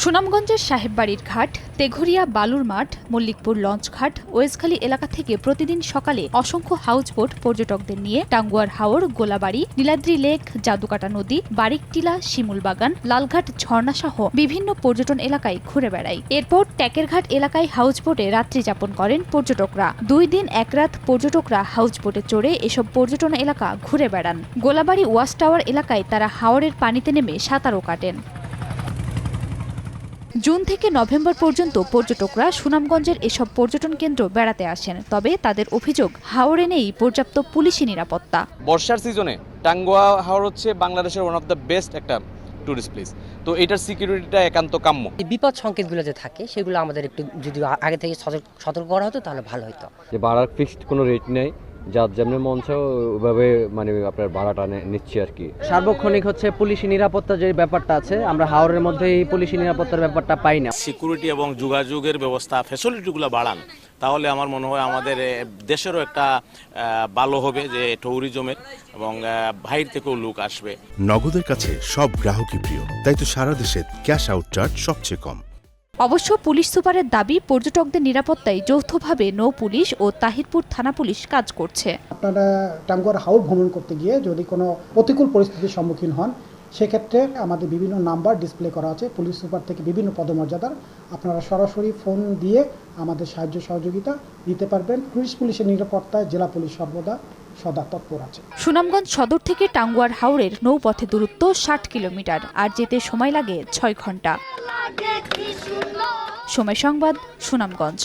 সুনামগঞ্জের সাহেববাড়ির ঘাট, তেঘরিয়া বালুর মাঠ, মল্লিকপুর লঞ্চঘাট, ওয়েসখালী এলাকা থেকে প্রতিদিন সকালে অসংখ্য হাউসবোট পর্যটকদের নিয়ে টাঙ্গুয়ার হাওড়, গোলাবাড়ি, নীলাদ্রি লেক, জাদুকাটা নদী, বারিকটিলা, শিমুলবাগান, লালঘাট ঝর্ণাসহ বিভিন্ন পর্যটন এলাকায় ঘুরে বেড়ায়। এরপর ট্যাকেরঘাট এলাকায় হাউসবোটে রাত্রি যাপন করেন পর্যটকরা। 2 দিন 1 রাত পর্যটকরা হাউসবোটে চড়ে এসব পর্যটন এলাকা ঘুরে বেড়ান। গোলাবাড়ি ওয়াচ টাওয়ার এলাকায় তারা হাওরের পানিতে নেমে সাঁতারও কাটেন। জুন থেকে নভেম্বর পর্যন্ত পর্যটকরা সুনামগঞ্জের এসব পর্যটন কেন্দ্র বেড়াতে আসেন। তবে তাদের অভিযোগ, হাওরে নেই পর্যাপ্ত পুলিশি নিরাপত্তা। বর্ষার সিজনে টাঙ্গুয়া হাওর হচ্ছে বাংলাদেশের ওয়ান অফ দ্য বেস্ট একটা টুরিস্ট প্লেস, তো এটার সিকিউরিটিটা একান্ত কাম্য। বিপদ সংকেতগুলো যে থাকে সেগুলো আমাদের একটু যদি আগে থেকে সতর্ক করা হতো তাহলে ভালো হতো। যে ভাড়ার ফিক্সড কোনো রেট নেই, যার যেমন মন চায় ওইভাবে আপনার ভাড়াটা নিচ্ছি আর কি। সার্বক্ষণিক হচ্ছে পুলিশি নিরাপত্তা যে ব্যাপারটা আছে, আমরা হাওরের মধ্যে এই পুলিশি নিরাপত্তার ব্যাপারটা পাই না। সিকিউরিটি এবং যোগাযোগের ব্যবস্থা, ফ্যাসিলিটিগুলো বাড়ান, তাহলে আমার মনে হয় আমাদের দেশেরও একটা ভালো হবে, যে ট্যুরিজমের, এবং বাইরে থেকেও লোক আসবে। নগদের কাছে সব গ্রাহকই প্রিয়, তাই তো সারা দেশে ক্যাশ আউট চার্জ সবচেয়ে কম। অবশ্য পুলিশ সুপারের দাবি, পর্যটকদের নিরাপত্তায় যৌথভাবে নৌ পুলিশ ও তাহিরপুর থানা পুলিশ কাজ করছে। আপনারা টাঙ্গুয়ার হাওর ভ্রমণ করতে গিয়ে যদি কোনো প্রতিকূল পরিস্থিতির সম্মুখীন হন, সেক্ষেত্রে আমাদের বিভিন্ন নাম্বার ডিসপ্লে করা আছে পুলিশ সুপার থেকে বিভিন্ন পদমর্যাদার। আপনারা সরাসরি ফোন দিয়ে আমাদের সাহায্য সহযোগিতা দিতে পারবেন। পুলিশের নিরাপত্তায় জেলা পুলিশ সর্বদা সদা তৎপর আছে। সুনামগঞ্জ সদর থেকে টাঙ্গুয়ার হাওরের নৌপথে দূরত্ব 60 কিলোমিটার, আর যেতে সময় লাগে 6 ঘন্টা। সময় সংবাদ, সুনামগঞ্জ।